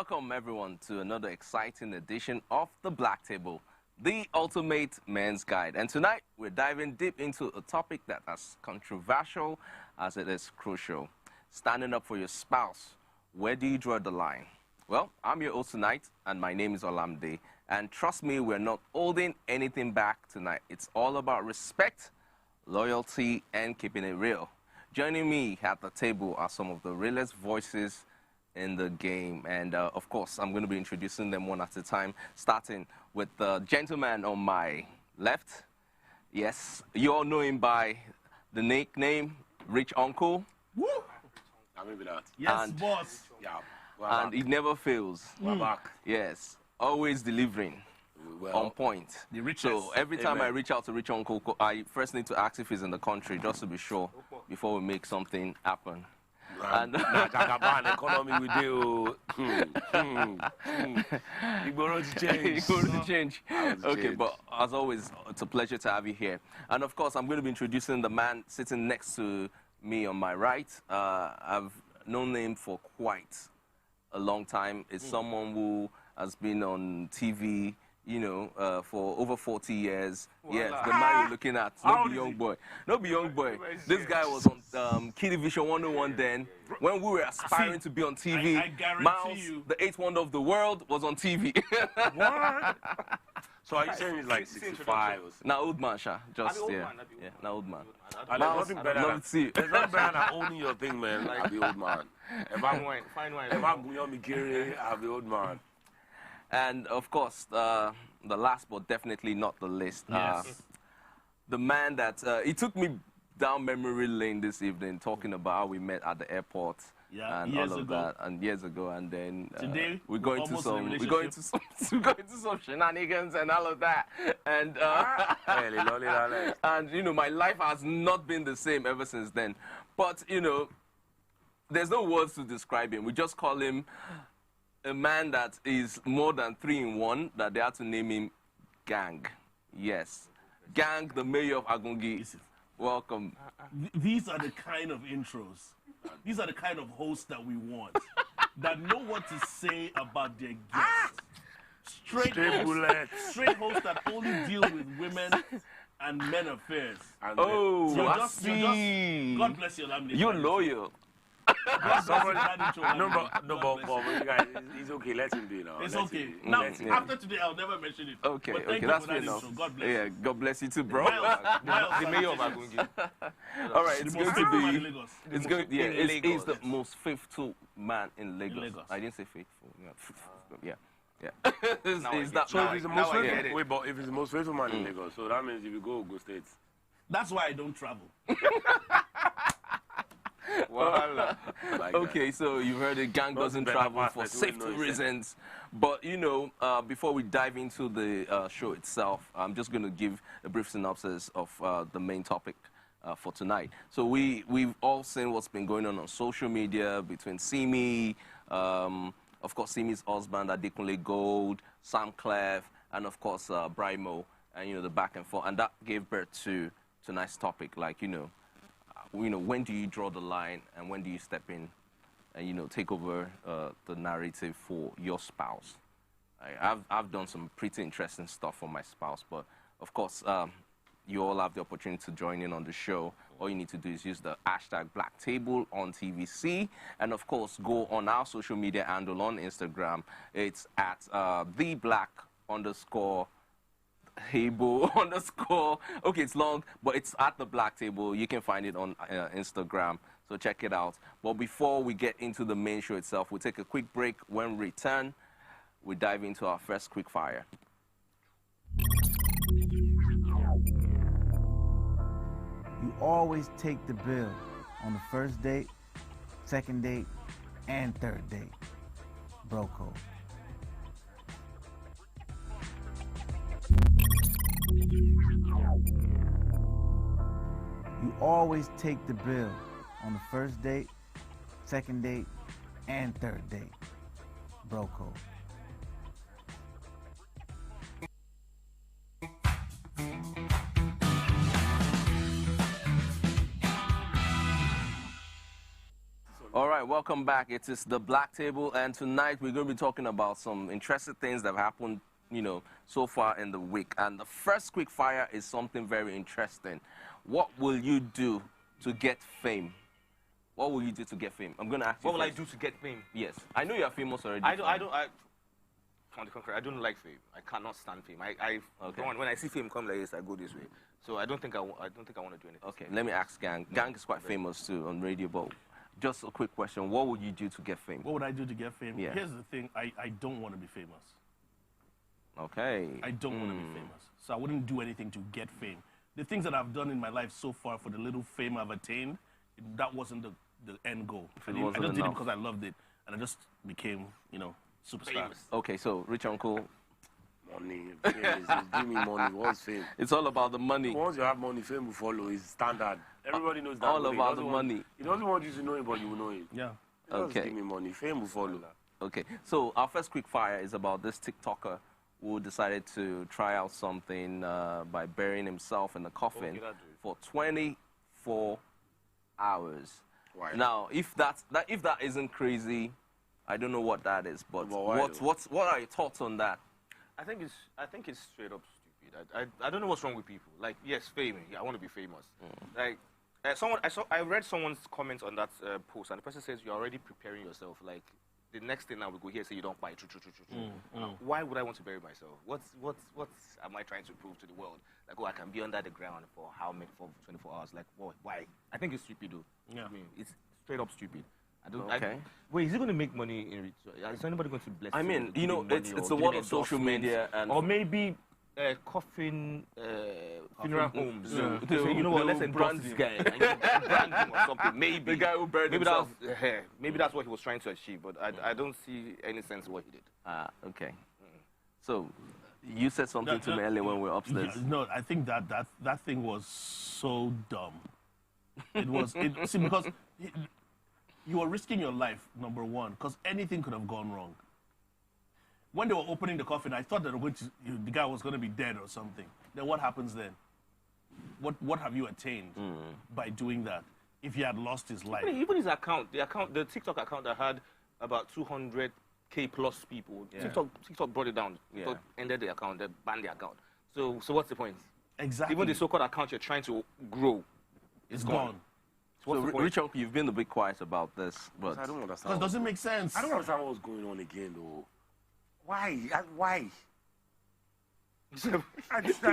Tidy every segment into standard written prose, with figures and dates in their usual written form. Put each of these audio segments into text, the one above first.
Welcome, everyone, to another exciting edition of The Black Table, the ultimate men's guide. And tonight, we're diving deep into a topic that is controversial as it is crucial. Standing up for your spouse. Where do you draw the line? Well, I'm your host tonight, and my name is Olamide. And trust me, we're not holding anything back tonight. It's all about respect, loyalty, and keeping it real. Joining me at the table are some of the realest voices in the game. And of course, I'm going to be introducing them one at a time, starting with the gentleman on my left. Yes, you all know him by the nickname Rich Uncle. Woo! I remember that. Yes, boss. Yeah. And he never fails. We're back. Yes, always delivering. On point. The richest. So every time Amen. I reach out to Rich Uncle, I first need to ask if he's in the country, just to be sure, before we make something happen. And Jagaban economy we do. You go to change. You go to change. Okay, change. but as always, it's a pleasure to have you here. And of course, I'm going to be introducing the man sitting next to me on my right. I've known him for quite a long time. It's someone who has been on TV, you know, for over 40 years. Yes, the man you're looking at, no be young boy. No be young boy. This guy was on Kiddy Vision 101 then. When we were aspiring to be on TV, I guarantee Miles, you. the eighth wonder of the world, was on TV. What? So are you saying he's like 65 or something? Now old man, Sha. Just, old yeah. man, I be Yeah, now old man. There's Miles, nothing I'd better love than to see you. there's nothing better than owning your thing, man. I'll be old man. Fine wine, fine wine. If I'm Gunyom Mikiri, I'll be old man. And of course, the last but definitely not the least, Yes. the man that he took me down memory lane this evening, talking about how we met at the airport. Yeah, And years all of ago. that, and years ago, and then Today, we're we're going to almost in a some, relationship. we're going to some shenanigans and all of that, and and you know, my life has not been the same ever since then. But you know, there's no words to describe him. We just call him a man that is more than 3 in 1. That they had to name him Gang. Yes, Gang, the mayor of Agungi. Listen. Welcome. These are the kind of intros. These are the kind of hosts that we want. That know what to say about their guests. Straight hosts that only deal with women and men affairs. Oh, You're I just- see. God bless you, Lamdi. You're loyal. Somebody, No, but guys, it's okay. Let him be now. It's Let okay. him be. Now, Let him be. after today, I'll never mention it. Okay, But okay, thank you that's for fair that enough. intro. God bless Yeah, you. God bless you too, bro. Miles, The mayor of Agungi. All right, The it's most going to faithful man in be. Lagos. It's going. Yeah, in he's the Lagos. most faithful man in Lagos. Lagos. I didn't say faithful. Yeah, yeah. He's that So if man. he's the Now most I get faithful, it. wait, but if he's the most faithful man in Lagos, so that means if you go States. That's why I don't travel. Voila. Like Okay, so you've heard it. Gang doesn't better travel pass for that we safety know it's reasons. But you know, before we dive into the show itself, I'm just going to give a brief synopsis of the main topic for tonight. So we've all seen what's been going on social media between Simi, of course Simi's husband Adekunle Gold, Sam Clef, and of course Brimo, and you know, the back and forth, and that gave birth to tonight's topic. Like when do you draw the line, and when do you step in and, you know, take over the narrative for your spouse? I've done some pretty interesting stuff for my spouse, but of course, you all have the opportunity to join in on the show. All you need to do is use the hashtag Black Table on TVC, and of course, go on our social media handle on Instagram. It's at @the_black_. Hebo _ okay, it's long, but it's at the Black Table. You can find it on Instagram, so check it out. But before we get into the main show itself, we'll take a quick break. When we return, we dive into our first quick fire. You always take the bill on the first date, second date, and third date. Bro code. You always take the bill on the first date, second date, and third date. Bro code. right, welcome back. It is the Black Table, and tonight we're going to be talking about some interesting things that have happened, so far in the week. And the first quick fire is something very interesting. What will you do to get fame? What will you do to get fame? I'm going to ask you. What will I first. do to get fame? Yes, I know you are famous already. I don't like fame. I cannot stand fame. When I see fame come like this, I go this way. So I don't think I want to do anything. Okay, let me ask Gang. Gang is quite famous too on radio, but just a quick question. What would you do to get fame? What would I do to get fame? Yeah. Here's the thing. I don't want to be famous. Okay. I don't want to be famous. So I wouldn't do anything to get fame. The things that I've done in my life so far for the little fame I've attained, that wasn't the end goal. I just did it because I loved it. And I just became, superstar. Famous. Okay, so Rich Uncle, Money, fame give me money. What's fame? it's all about the money. Once you have money, fame will follow. It's standard. Everybody knows that. All about the money. He doesn't want you to know it, but you will know it. Yeah. Just Okay. give me money. Fame will follow. Okay, so our first quick fire is about this TikToker who decided to try out something by burying himself in a coffin Okay, that dude. for 24 hours. Why? Now, if that isn't crazy, I don't know what that is. But But why what are your thoughts on that? I think it's straight up stupid. I don't know what's wrong with people. Like, yes, fame. Yeah, I want to be famous. Like, I read someone's comments on that post, and the person says you're already preparing yourself. Like, the next thing I will go here say you don't buy. Why would I want to bury myself? What am I trying to prove to the world? Like, I can be under the ground for how many? For 24 hours? Like, why? I think it's stupid, though. Yeah. I mean, it's straight up stupid. I don't. Okay. Wait, is he going to make money in return? Is anybody going to bless I him mean, with giving money it's or a world giving of social endorsements? media, and Or maybe coffin funeral homes. Yeah. To say, you know what? Let's They'll endorse brand this him. guy and brand him or something. Maybe the guy who buried maybe himself. maybe that's what he was trying to achieve. But I don't see any sense in what he did. Okay. So, you said something to me earlier when we were upstairs. No, I think that thing was so dumb. It was, because you were risking your life, number one, because anything could have gone wrong. When they were opening the coffin, I thought that the guy was going to be dead or something. Then what happens then? What have you attained by doing that if he had lost his life? Even his account, the TikTok account that had about 200K plus people, Yeah. TikTok brought it down. Yeah. TikTok ended the account, they banned the account. So what's the point? Exactly. Even the so-called account you're trying to grow, it's gone. So, what's the point? Rich Uncle, you've been a bit quiet about this, but I don't Because understand. it doesn't make sense. I don't understand what's going on again, though. Why? Why? I just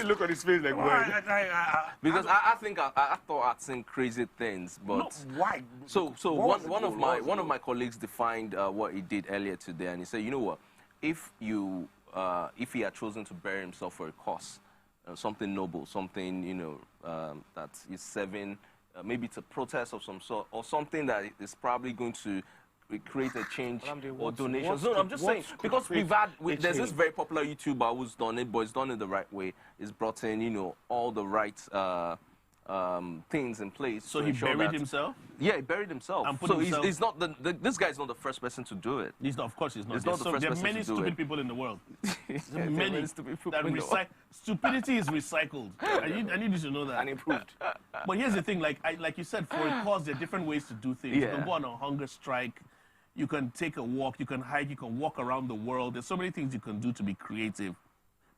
look on his face like, why? because I think I thought I'd seen crazy things, but No, why? so What was the one of goal? my What was the one of goal? my colleagues defined what he did earlier today, and he said, you know what, if he had chosen to bury himself for a cause, something noble, something that is serving, maybe it's a protest of some sort, or something that is probably going to create a change Olamide, or what's- donations. what's No, to- I'm just saying, what's to because create there's this change? very popular YouTuber who's done it, but he's done it the right way. He's brought in, all the right things in place. So to he ensure buried that- himself? Yeah, he buried himself. And put So himself- he's not this guy is not the first person to do it. He's not, of course he's not. He's not the first there are person many to do stupid it. people in the world. There are Many stupid people that in the world. stupidity is recycled. I need you to know that. and improved. But here's the thing, like you said, for a cause, there are different ways to do things. You Yeah. can go on a hunger strike, you can take a walk, you can hike, you can walk around the world. There's so many things you can do to be creative.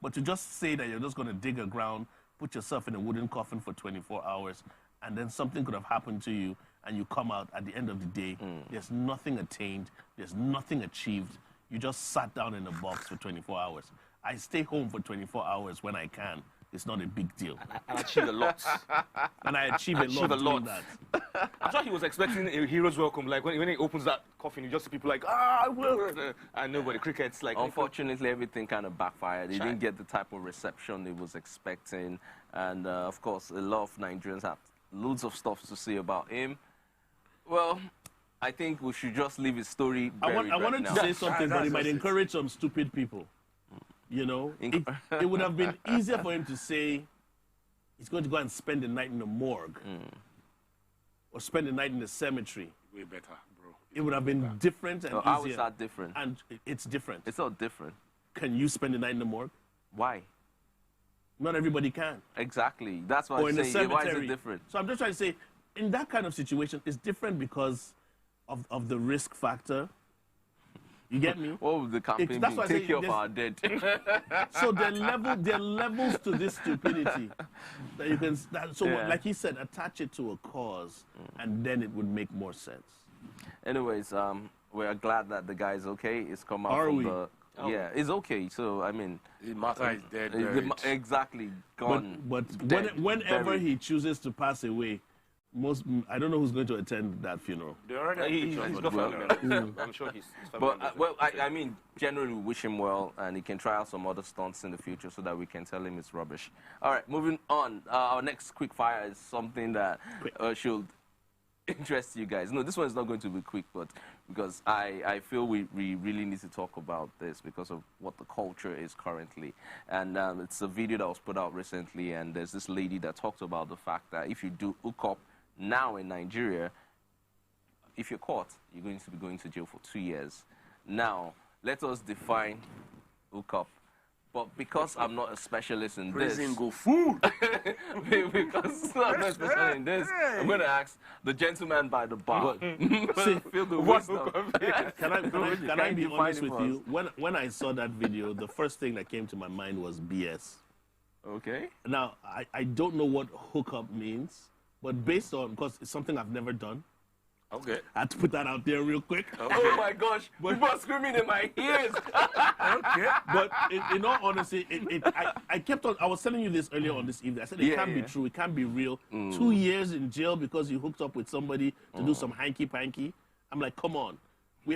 But to just say that you're just going to dig a ground, put yourself in a wooden coffin for 24 hours, and then something could have happened to you, and you come out at the end of the day, there's nothing attained, there's nothing achieved. You just sat down in a box for 24 hours. I stay home for 24 hours when I can. It's not a big deal. And achieved a lot. And I achieve a lot Achieve a doing lot. that. I'm sure he was expecting a hero's welcome. Like when he opens that coffin, you just see people like, and nobody, crickets. Like, Unfortunately, everything kind of backfired. He Shine. didn't get the type of reception he was expecting. And, of course, a lot of Nigerians have loads of stuff to say about him. Well, I think we should just leave his story buried I wanted right to now. say something, but that's it might just it. encourage some stupid people. It would have been easier for him to say he's going to go and spend the night in the morgue or spend the night in the cemetery. Way better, bro. It would have been different and So how easier. is that different? And it's different. It's not different. Can you spend the night in the morgue? Why? Not everybody can. Exactly. That's why Or I'm in the saying, why is cemetery. it different? So I'm just trying to say, in that kind of situation, it's different because of the risk factor. You get me? What would the campaign that's be? why I Take say care of there's- our dead. So there are levels to this stupidity that you can. Yeah. Like he said, attach it to a cause, and then it would make more sense. Anyways, we're glad that the guy is okay. It's come out Are from we? the. Yeah, it's okay. So I mean, The matter is dead. the- buried. exactly gone. But dead, whenever buried. he chooses to pass away, I don't know who's going to attend that funeral. They already have He's pictures got of family the members. I'm sure he's family But members. well, I mean, generally we wish him well, and he can try out some other stunts in the future so that we can tell him it's rubbish. All right, moving on. Our next quick fire is something that should interest you guys. No, this one is not going to be quick, but because I feel we really need to talk about this because of what the culture is currently. And it's a video that was put out recently, and there's this lady that talked about the fact that if you do hookup now in Nigeria, if you're caught, you're going to be going to jail for 2 years. Now, let us define hookup. But because I'm not a specialist in prison this, go food. because I'm not a specialist in this, I'm going to ask the gentleman by the bar. Feel the wisdom. Can I be define honest it with for you? When I saw that video, the first thing that came to my mind was BS. Okay. Now, I don't know what hookup means, but based on, because it's something I've never done, Okay. I had to put that out there real quick. Oh my gosh, people are screaming in my ears. Okay. But in all honesty, I kept on, I was telling you this earlier on this evening. I said it Yeah, can't be yeah. true, it can't be real. 2 years in jail because you hooked up with somebody to do some hanky-panky. I'm like, come on. We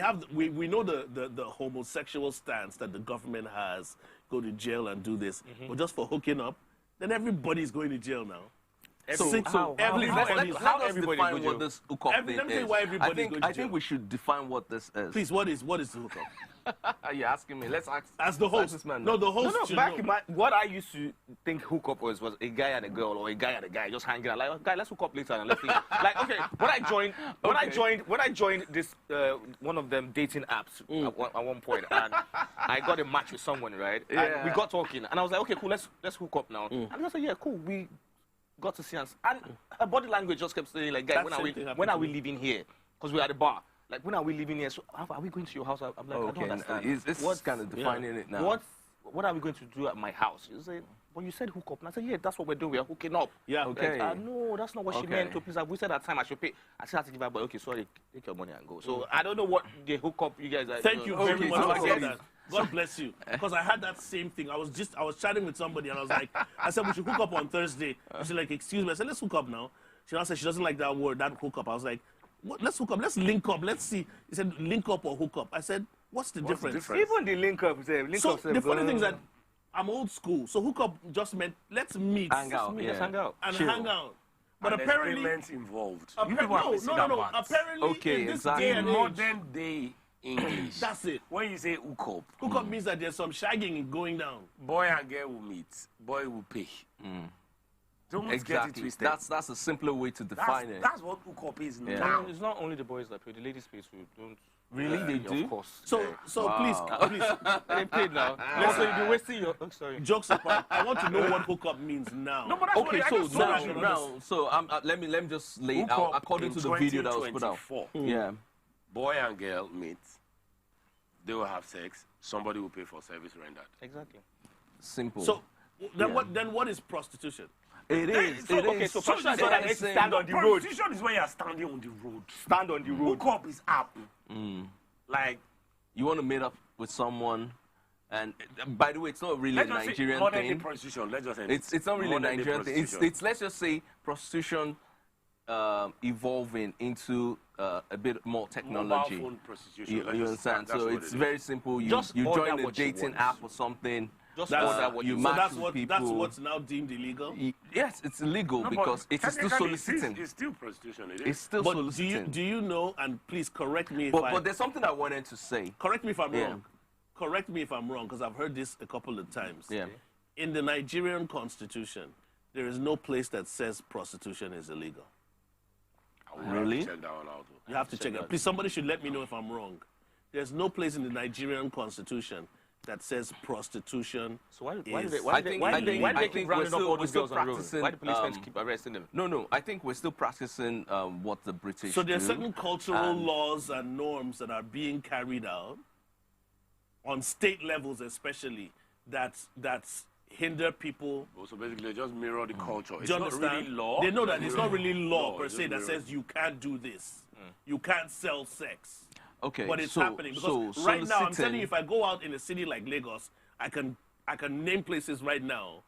know the homosexual stance that the government has, go to jail and do this. But just for hooking up, then everybody's going to jail now. Please, Everybody's let us everybody define go what jail? this hookup Let thing me tell you is. why everybody's going to I think jail. we should define what this is. Please, what is the hookup? You're asking me. Let's ask. As the let's ask host. this man No, now. the host No, should back know. in what I used to think hookup was a guy and a girl or a guy and a guy just hanging out. Like, oh, guy, let's hook up later and let's see. Like, okay, when I joined this one of them dating apps at one point, and I got a match with someone, right? Yeah. And we got talking, and I was like, okay, cool, let's hook up now. And I said, yeah, cool, we got to see us, and her body language just kept saying like, guy, That when same thing happened are to we me. leaving here? Because we're at the bar. Like, when are we leaving here? So, are we going to your house? I'm like, I Okay, don't understand. it's kind of defining it now. What are we going to do at my house? You say, well, you said hook up. And I said, yeah, that's what we're doing. We're hooking up. Yeah, okay. Like, no, that's not what she Okay. meant. So please, we said at time I should pay. I still have to give her, but okay, sorry, take your money and go. So I don't know what the hookup you guys are. Thank you very Okay, much so for I saying guess- that. God bless you. Because I had that same thing. I was chatting with somebody and I was like, I said, we should hook up on Thursday. She's like, excuse me. I said, let's hook up now. She now said she doesn't like that word, that hook up. I was like, what? Let's hook up. Let's link up. Let's see. He said, link up or hook up. I said, what's the difference? Even the link up, So the funny thing is that I'm old school. So hook up just meant let's meet. Hang out, let's hang out. And Chill. hang out. But And there's apparently, payments involved. no. Apparently, Okay, in this exactly. day In and age, modern day English, that's it. when you say hook up, Hook up means that there's some shagging going down. boy and girl will meet, boy will pay. Don't get it Exactly. twisted. That's a simpler way to define it. That's what hook up is Yeah. now. It's not only the boys that pay. The ladies pay too. Don't. Really? They do? Of course. So Wow. please, They paid now. Also, you'll be wasting your. Oh, sorry. jokes apart, I want to know what hookup means now. No, but that's Okay, what I so just told you. let me just lay it Hook out up according in to the video that was put out. 2024. Yeah. Boy and girl meet, they will have sex, somebody will pay for service rendered. Exactly. Simple. So then Yeah. what is prostitution? it is. so- it okay, is. so prostitution is It when is I saying- stand on the road. Prostitution is when you are standing on the road. Stand on the road. Hook up is up. Like, You want to meet up with someone, and by the way, it's not really a let's just say Nigerian modern day thing. prostitution. Let's just say It's not really a modern day Nigerian thing. prostitution. It's let's just say prostitution evolving into a bit more technology. Mobile phone prostitution. You Let's just- understand? that's So what it's it is. very simple. You Just order join a what you dating want. app or something. Just That's order what you you match that's with what people. that's what's now deemed illegal. Yes, it's illegal No, but because it is still technically, soliciting. It's still prostitution. It is. It's still But soliciting. do you know? And please correct me if but there's something I wanted to say. correct me if I'm Yeah. wrong. Correct me if I'm wrong, because I've heard this a couple of times. Yeah. In the Nigerian constitution, there is no place that says prostitution is illegal. I will have to Really? check that one out. You have to check that. Please, somebody should let me know if I'm wrong. There's no place in the Nigerian constitution that says prostitution. So why do they I think keep we're rounding up all still these girls on the road? practicing, Why do policemen keep arresting them? No, I think we're still practicing what the British So there are do. certain cultural laws and norms that are being carried out on state levels, especially that hinder people. So basically, just mirror the culture. Do It's you not understand? really law. They know that it's not really law per It's se just that mirror. says you can't do this. You can't sell sex. Okay, But it's so, happening because so right now I'm telling soliciting- you, if I go out in a city like Lagos, I can name places right now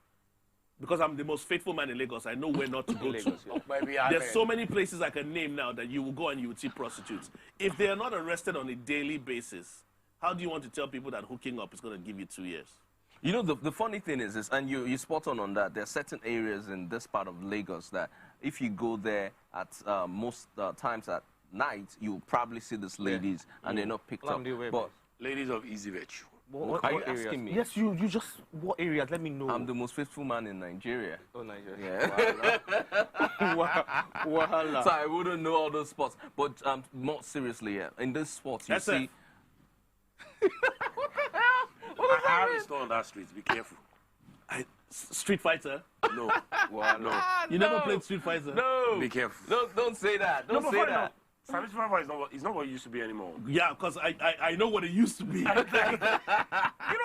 because I'm the most faithful man in Lagos. I know where not to go to. Lagos, yeah. Maybe There's so many places I can name now that you will go and you will see prostitutes. If they are not arrested on a daily basis, how do you want to tell people that hooking up is going to give you 2 years? You know, the funny thing is, and you spot on that, there are certain areas in this part of Lagos that if you go there at most times at night, you'll probably see these ladies and they're not picked up. But Ladies of easy virtue. What are you areas? asking me? Yes, you just, what areas? Let me know. I'm the most faithful man in Nigeria. Oh, Nigeria. Yeah. Wahala. So I wouldn't know all those spots. But more seriously, yeah, in this sport, you That's see... I have a store on that street. Be careful. Street Fighter? No. No. You never played Street Fighter? No. Be careful. Don't say that. Don't say that. Savage Papa is not what it used to be anymore. Yeah, because I know what it used to be. You know,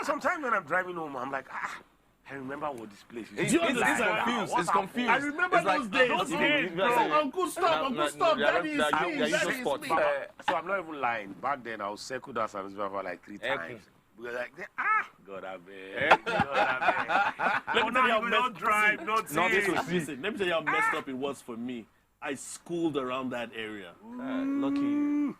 sometimes when I'm driving home, I'm like, I remember what this place is. Do you It's understand? confused. What's It's happening? confused. I remember It's those like, days. those days, Bro, bro. Uncle, stop. Daddy is me. Daddy is me. So I'm not even lying. Back then, I was circled that Savage Papa like 3 times. We were like, God, I beg. God, I beg. Let me tell you how not messed drive, not see. Listen, let me tell you how messed up it was for me. I schooled around that area. Lucky you.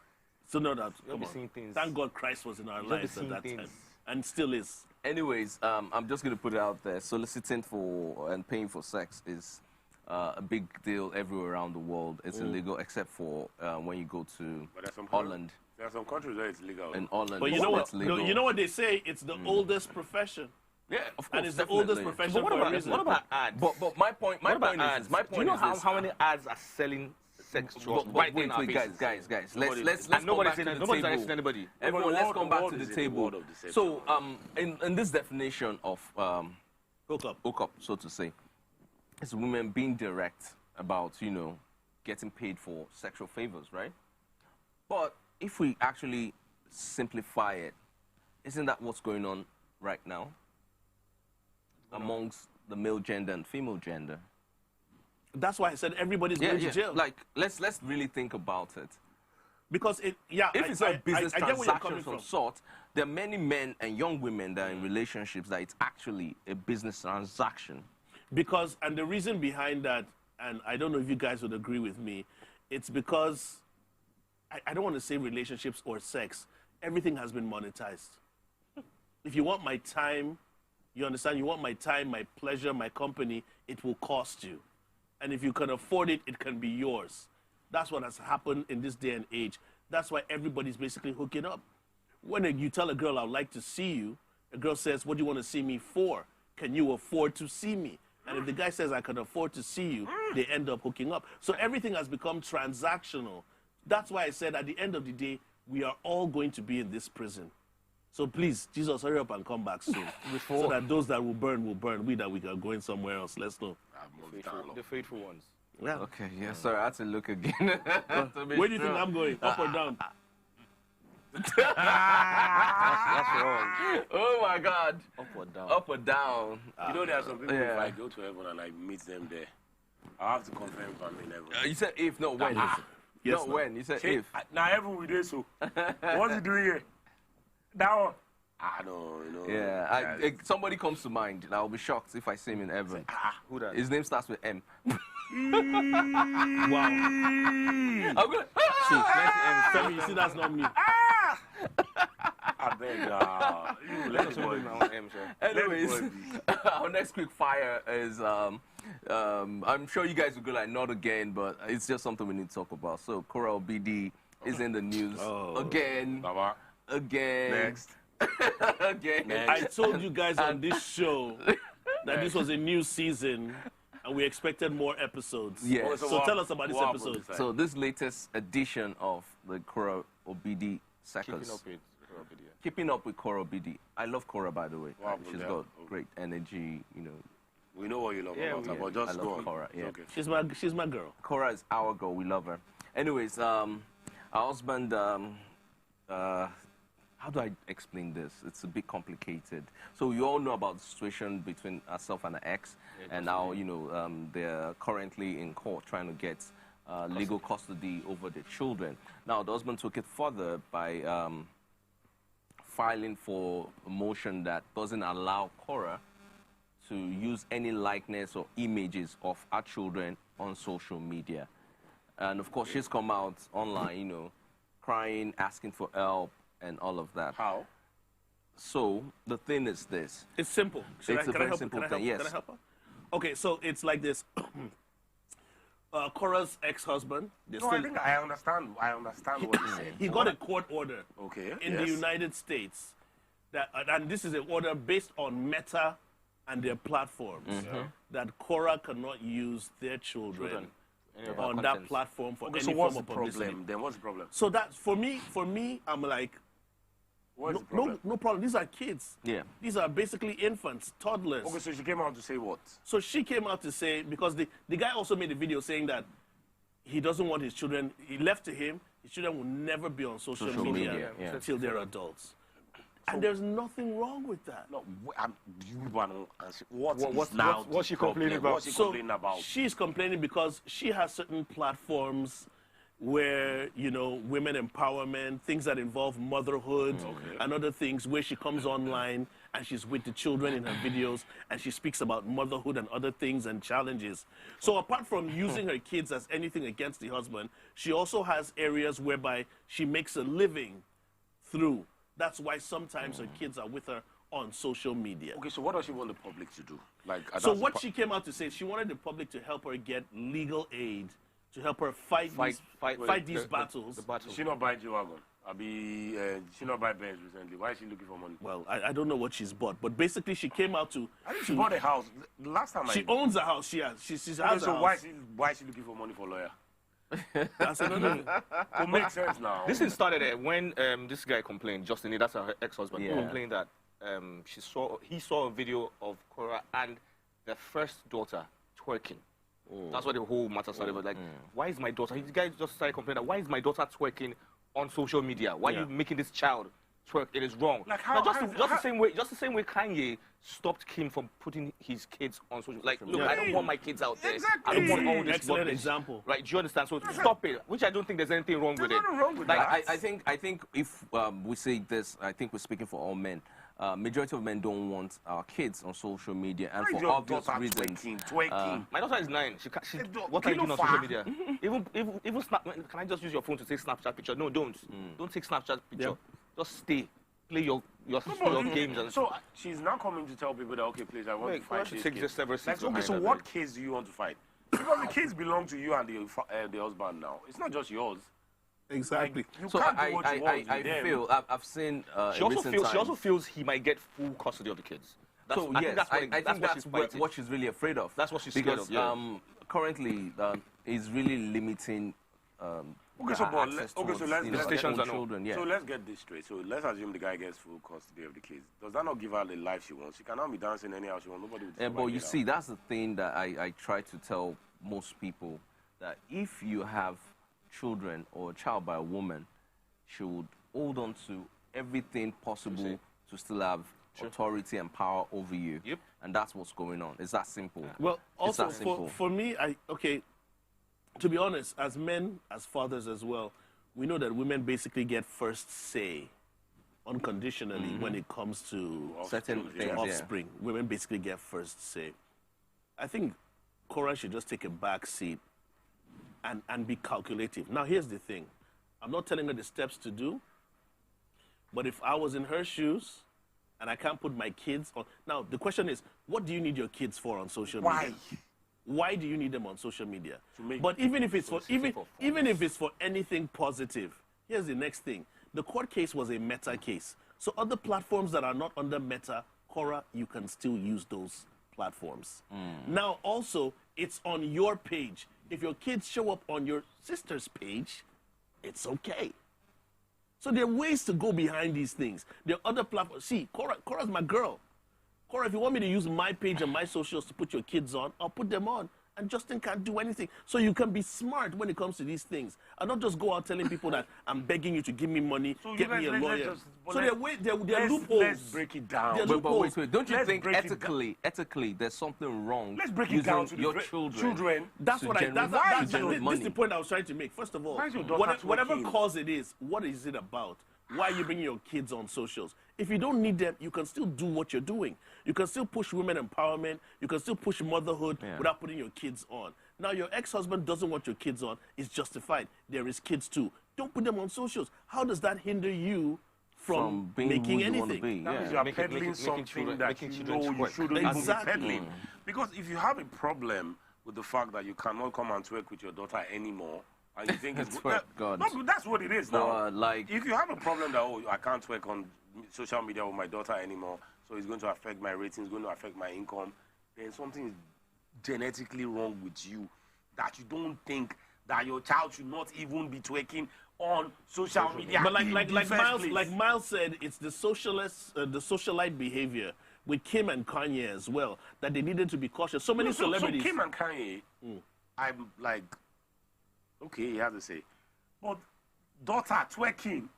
So no, that You'll come be on. seeing things. Thank God Christ was in our You'll be lives at seeing that things. time, and still is. Anyways, I'm just going to put it out there. Soliciting for and paying for sex is a big deal everywhere around the world. It's illegal except for when you go to But there's some Holland. There are some countries where it's legal. In Holland, But you know what? it's legal. You know what they say? It's the oldest profession, Yeah, of course. and it's the definitely. oldest profession But what for a about, reason. what about ads? But my point what about is ads? this. My point Do you know is how, this. how many ads are selling sex to us But right in our wait, faces? guys. Let's And come nobody's back saying to that. the Nobody's table. arresting anybody. Everyone, The let's world- come the back world to the is in the table. world of deception. So, in this definition of Hookup. so to say, it's women being direct about, getting paid for sexual favors, right? But if we actually simplify it, isn't that what's going on right now amongst the male gender and female gender? That's why I said everybody's going to jail. Like, let's really think about it. Because If it's a business I get where you're transaction coming of some from. sort, there are many men and young women that are in relationships that it's actually a business transaction. Because, and the reason behind that, and I don't know if you guys would agree with me, it's because, I don't want to say relationships or sex, everything has been monetized. If you want my time, you understand, you want my time, my pleasure, my company, it will cost you. And if you can afford it, it can be yours. That's what has happened in this day and age. That's why everybody's basically hooking up. When you tell a girl, I'd like to see you, a girl says, what do you want to see me for? Can you afford to see me? And if the guy says, I can afford to see you, they end up hooking up. So everything has become transactional. That's why I said at the end of the day, we are all going to be in this prison. So please, Jesus, hurry up and come back soon. So that those that will burn, we that we are going somewhere else. Let's know. The faithful ones. Yeah. Okay, yeah, sorry, I had to look again. Where do you think I'm going? Up or down? That's wrong. Oh my God. Up or down? Up or down? You know, there are some people, if Yeah. I go to heaven and I meet them there, I have to confirm if I'm in heaven. You said if, not when. Yes, not no. when. You said Say, if. now heaven we do so. What's he doing here? That one. No, Yeah, somebody comes to mind, and I'll be shocked if I see him in heaven. Who that? His name starts with M. Wow. I'm gonna, Femi, you see, that's not me. I beg you let the boy be. Anyways, our next quick fire is, I'm sure you guys will go like, not again, but it's just something we need to talk about. So, Kora Obidi is in the news again. Baba. Again. Next. Again. I told you guys on this show that this was a new season and we expected more episodes. Yes. So tell us about this what episode. happened? So this latest edition of the Kora Obidi Keeping Circus. up with Kora Obidi. keeping up with Kora Obidi. I love Kora, by the way. Wow, She's yeah. got great energy, you know. We know what you love about her, but I just love go on. Kora, yeah. Okay. She's my girl. Kora is our girl. We love her. Anyways, our husband, how do I explain this? It's a bit complicated. So you all know about the situation between herself and her ex, and now, you know, they're currently in court trying to get legal custody over the children. Now, the husband took it further by filing for a motion that doesn't allow Kora to use any likeness or images of our children on social media. And of course, she's come out online, you know, crying, asking for help, and all of that. How? So the thing is this. It's simple. It's a very simple thing, yes. Can I help her? Okay, so it's like this. Kora's ex-husband. No, I think I understand. I understand what you're saying. He got a court order Okay. in the United States, that, and this is an order based on Meta and their platforms, that Kora cannot use their children on that platform for any So form what's the of publicity. problem? Then what's the problem? So that for me, I'm like, What's the problem? no problem. These are kids. Yeah. These are basically infants, toddlers. Okay, so she came out to say what? So she came out to say, because the guy also made a video saying that he doesn't want his children, he left to him, his children will never be on social media, yeah. until they're adults. And there's nothing wrong with that. No, you want to answer. What's she complaining about? What's she complaining about? She's complaining because she has certain platforms where, you know, women empowerment, things that involve motherhood and other things, where she comes online and she's with the children in her videos and she speaks about motherhood and other things and challenges. So apart from using her kids as anything against the husband, she also has areas whereby she makes a living through. That's why sometimes her kids are with her on social media. Okay, so what does she want the public to do? Like, So what she came out to say, she wanted the public to help her get legal aid, to help her fight these battles. Did she not buy G-Wagon? Did she not buy Benz recently? Why is she looking for money? Well, I don't know what she's bought, but basically she came out to... I think she bought a house. The last time She owns a house. She has Okay, a so house. why is she looking for money for a lawyer? That's another thing. It makes sense now. This thing started when this guy complained, Justin, that's her ex-husband, Yeah. complained that he saw a video of Kora and the first daughter twerking. That's why the whole matter started. But like, why is my daughter? The guy just started complaining that, why is my daughter twerking on social media? Why are you making this child twerk? It is wrong. Like Now, the same way Kanye stopped Kim from putting his kids on social. Like, look, I don't want my kids out there. Exactly. I don't want all this Excellent rubbish. example. Right? Do you understand? So stop it. Which I don't think there's anything wrong with it. nothing wrong with Like, that. I think if we say this, I think we're speaking for all men. Majority of men don't want our kids on social media, and Why is for your obvious daughter reasons. twerking? My daughter is 9. What are you doing on social media? Even Snap. Can I just use your phone to take Snapchat picture? No, don't. Don't take Snapchat picture. Just stay. Play your games. And So she's now coming to tell people that, okay, please, I want to Kora fight should this take case. just several seats Okay, behind so her, what like. case do you want to fight? Because the kids belong to you and the husband now. It's not just yours. Exactly. You So can't do what you want I with them. feel I've seen She in also recent feels. She times- also feels he might get full custody of the kids. So I yes, think that's what, I think that's she's fighting. what she's really afraid of. That's what she's because, scared of, yeah. Currently, is really limiting. Okay, so, her access towards, let's you know, get her Stations own and all. children. Yeah. So let's get this straight. So let's assume the guy gets full custody of the kids. Does that not give her the life she wants? She cannot be dancing anyhow she wants. Nobody will Yeah, but you see, that's the thing that I try to tell most people, that if you have children or a child by a woman, she would hold on to everything possible to still have authority and power over you. Yep. And that's what's going on. It's that simple. Well, It's also that simple. for me, to be honest, as men, as fathers as well, we know that women basically get first say unconditionally when it comes to Certain to things, yeah. offspring. Women basically get first say. I think Kora should just take a back seat and be calculative. Now, here's the thing. I'm not telling her the steps to do, but if I was in her shoes and I can't put my kids on... Now, the question is, what do you need your kids for on social media? Why do you need them on social media? But even if it's for even if it's for anything positive, here's the next thing. The court case was a Meta case. So other platforms that are not under Meta, Kora, you can still use those platforms. Now, also, it's on your page. If your kids show up on your sister's page, it's okay. So there are ways to go behind these things. There are other platforms. See, Kora's my girl. Kora, if you want me to use my page and my socials to put your kids on, I'll put them on. And Justin can't do anything. So you can be smart when it comes to these things. And not just go out telling people that I'm begging you to give me money, get me a lawyer. So there are loopholes. Let's break it down. But wait. Don't you think ethically there's something wrong? Let's break it down to your children. That's what this is the point I was trying to make. First of all, whatever cause it is, what is it about? Why are you bringing your kids on socials? If you don't need them, you can still do what you're doing. You can still push women empowerment. You can still push motherhood without putting your kids on. Now, your ex-husband doesn't want your kids on. It's justified. There is kids too. Don't put them on socials. How does that hinder you from making anything? That means you are peddling something that you know you shouldn't even be peddling. Because if you have a problem with the fact that you cannot come and twerk with your daughter anymore, and you think it's good. No, but that's what it is now. If you have a problem that, I can't work on social media with my daughter anymore, so it's going to affect my ratings, it's going to affect my income, then something is genetically wrong with you that you don't think that your child should not even be twerking on social media. But like Miles said, it's the socialite behavior with Kim and Kanye as well, that they needed to be cautious. So many celebrities. So Kim and Kanye, I'm like, okay, he has to say. But daughter twerking,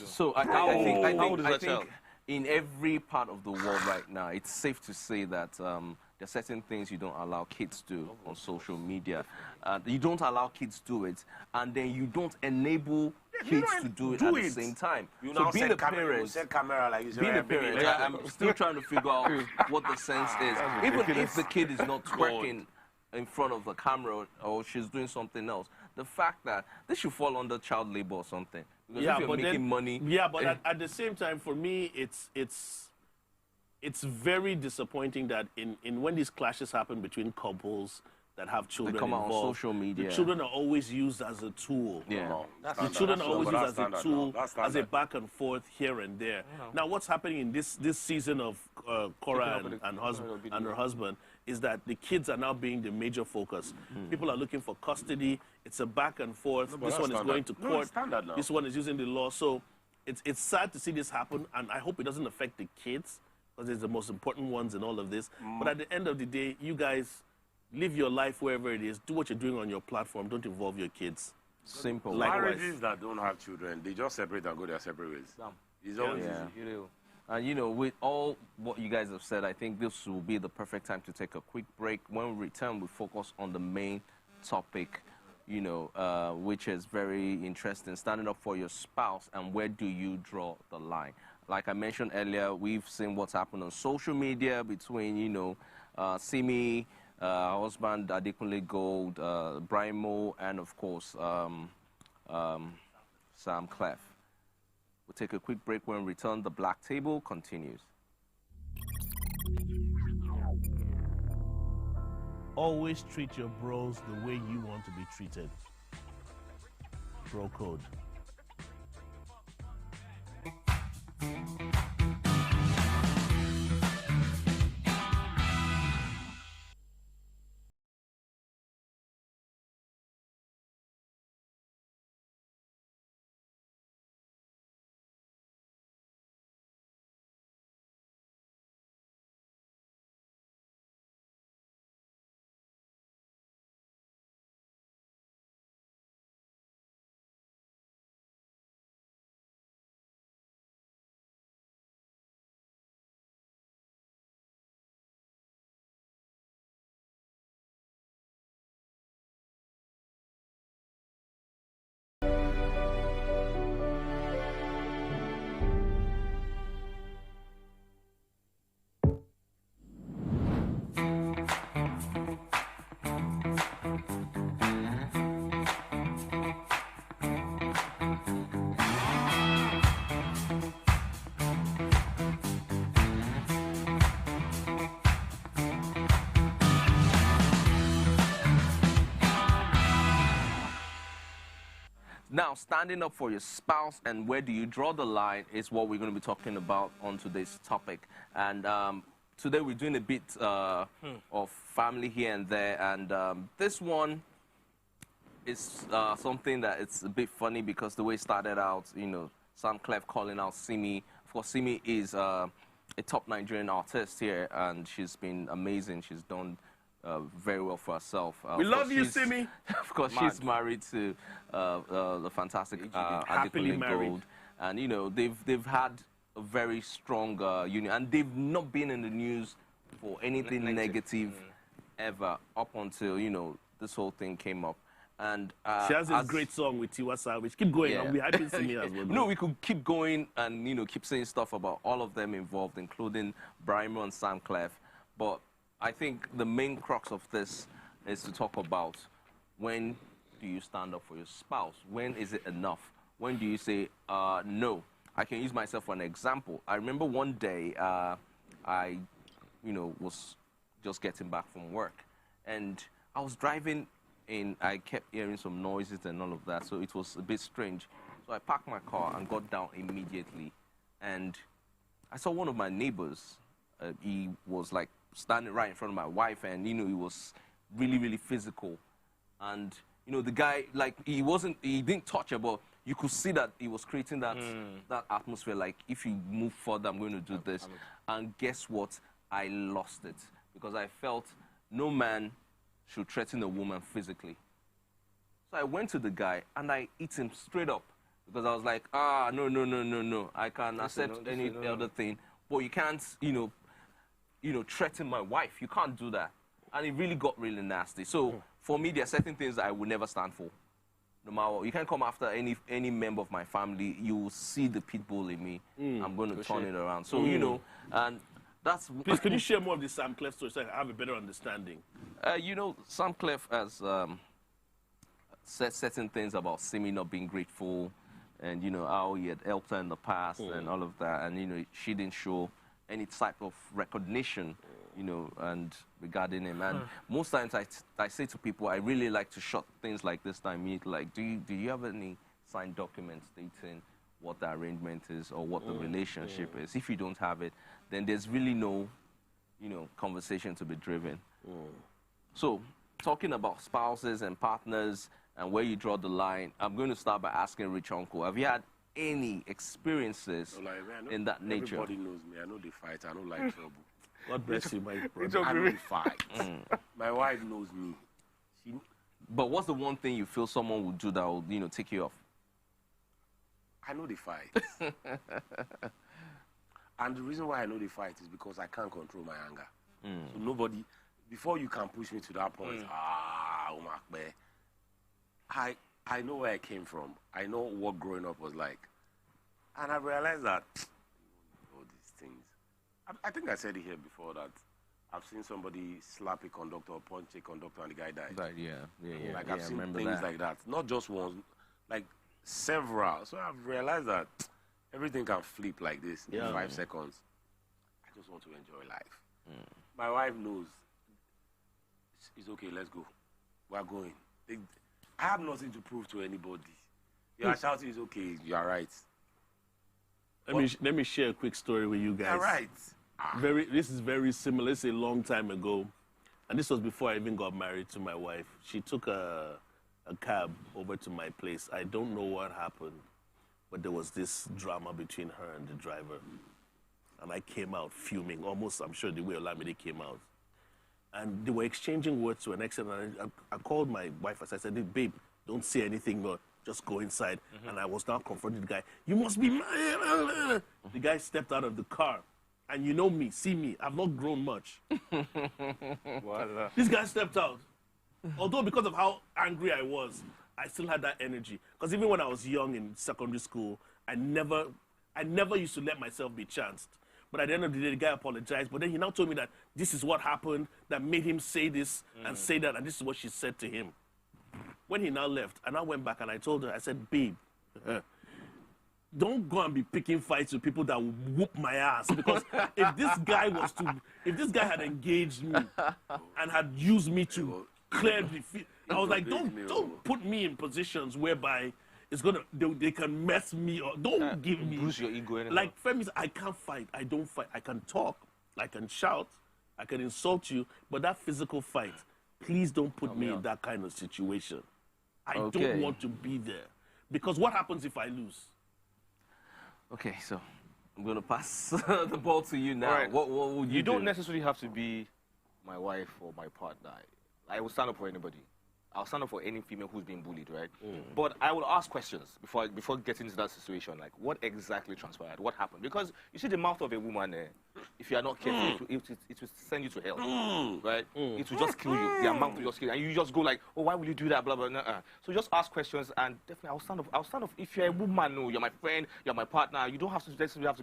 So I think in every part of the world right now, it's safe to say that there are certain things you don't allow kids to do on social media. You don't allow kids to do it, and then you don't enable kids to do it at the same time. So being a parent, I'm still trying to figure out what the sense is. Even if the kid is not twerking in front of the camera or she's doing something else, the fact that this should fall under child labor or something. Because if you're making money. Yeah, but at the same time, for me, it's very disappointing that in when these clashes happen between couples that have children they come out involved, on social media. the children are always used as a tool. Yeah. The children are always used as a tool, as a back and forth here and there. Now, what's happening in this season of Kora and her husband is that the kids are now being the major focus. People are looking for custody. It's a back and forth. This one is going to court. This one is using the law. So it's sad to see this happen, and I hope it doesn't affect the kids, because they're the most important ones in all of this. But at the end of the day, you guys live your life wherever it is. Do what you're doing on your platform. Don't involve your kids. Simple. Marriages that don't have children, they just separate and go their separate ways. It's always easy. And you know, with all what you guys have said, I think this will be the perfect time to take a quick break. When we return, we focus on the main topic, you know, which is very interesting, standing up for your spouse and where do you draw the line. Like I mentioned earlier, we've seen what's happened on social media between, you know, Simi, husband Adekunle Gold, Brian Mo, and of course, Sam Clef. We'll take a quick break. When we return, the Black Table continues. Always treat your bros the way you want to be treated. Bro code. Now, standing up for your spouse and where do you draw the line is what we're going to be talking about on today's topic. And today we're doing a bit of family here and there. And this one, it's something that it's a bit funny because the way it started out, you know, Sam Clef calling out Simi. Of course, Simi is a top Nigerian artist here, and she's been amazing. She's done very well for herself. We love you, Simi. Of course, she's married to the fantastic happily married. Gold, and you know they've had a very strong union, and they've not been in the news for anything negative ever up until, you know, this whole thing came up. And she has this great song with Tiwa Savage. Keep going. I'll be happy to me as well. No, we could keep going and, you know, keep saying stuff about all of them involved, including Brimo and Sam Clef. But I think the main crux of this is to talk about when do you stand up for your spouse? When is it enough? When do you say, no? I can use myself for an example. I remember one day I, you know, was just getting back from work, and I was driving in. I kept hearing some noises and all of that, so it was a bit strange. So I parked my car and got down immediately, and I saw one of my neighbors. He was like standing right in front of my wife, and you know, he was really, really physical. And you know, the guy, like, he didn't touch her, but you could see that he was creating that that atmosphere. Like, if you move further, I'm going to do this. And guess what? I lost it, because I felt no man should threaten a woman physically. So I went to the guy and I hit him straight up, because I was like, no. I can accept any other thing, but you can't, you know, threaten my wife. You can't do that. And it really got really nasty. So for me, there are certain things that I would never stand for. No matter what. You can't come after any member of my family. You will see the pit bull in me. I'm going to turn it around. So, you know, and that's... Please, can you share more of the Sam Clef story so I have a better understanding? You know, Sam Clef has said certain things about Simi not being grateful, and, you know, how he had helped her in the past and all of that. And, you know, she didn't show any type of recognition, you know, and regarding him. And most times I say to people, I really like to shut things like this down. Like, do you have any signed documents stating what the arrangement is or what the relationship is? If you don't have it, then there's really no, you know, conversation to be driven. So, talking about spouses and partners and where you draw the line, I'm going to start by asking Rich Uncle, have you had any experiences in that nature? Everybody knows me. I know the fight. I don't like trouble. God bless you, my brother. I know the fight. My wife knows me. But what's the one thing you feel someone would do that will, you know, take you off? I know the fight. And the reason why I know the fight is because I can't control my anger. So nobody, before you can push me to that point, I know where I came from. I know what growing up was like. And I realized that all these things. I think I said it here before that I've seen somebody slap a conductor or punch a conductor and the guy died. Like, I've seen things like that. Not just once, like several. So I've realized that everything can flip like this in 5 seconds. I just want to enjoy life. My wife knows. It's okay, let's go. We're going. I have nothing to prove to anybody. You are shouting, it's okay, you are right. Let me share a quick story with you guys. All right. This is very similar. It's a long time ago, and this was before I even got married to my wife. She took a cab over to my place. I don't know what happened, but there was this drama between her and the driver, and I came out fuming, almost, I'm sure, the way Olamide came out. And they were exchanging words to an extent, and I called my wife. I said, babe, don't say anything more. Just go inside. And I was now confronting the guy. You must be mad. The guy stepped out of the car. And you know me, see me, I've not grown much. This guy stepped out. Although because of how angry I was, I still had that energy. Because even when I was young in secondary school, I never used to let myself be chanced. But at the end of the day, the guy apologized. But then he now told me that this is what happened that made him say this and say that, and this is what she said to him. When he now left, I now went back and I told her, I said, babe, don't go and be picking fights with people that will whoop my ass. Because if this guy had engaged me and had used me to clear the field, I was like, don't put me in positions whereby it's gonna they can mess me up. Don't give me bruise your ego anymore. Like Femi said, I can't fight. I don't fight. I can talk. I can shout. I can insult you. But that physical fight, please don't put me in that kind of situation. I don't want to be there. Because what happens if I lose? Okay, so I'm going to pass the ball to you now. Right. What would you do? Don't necessarily have to be my wife or my partner. I will stand up for anybody. I'll stand up for any female who's being bullied, right? But I will ask questions before getting into that situation, like what exactly transpired, what happened? Because you see the mouth of a woman, if you are not careful, it will send you to hell, right? It will just kill you. Their mouth will just kill you. And you just go like, oh, why will you do that, blah, blah, blah. So just ask questions, and definitely I'll stand up. If you're a woman, no, you're my friend, you're my partner, you don't have to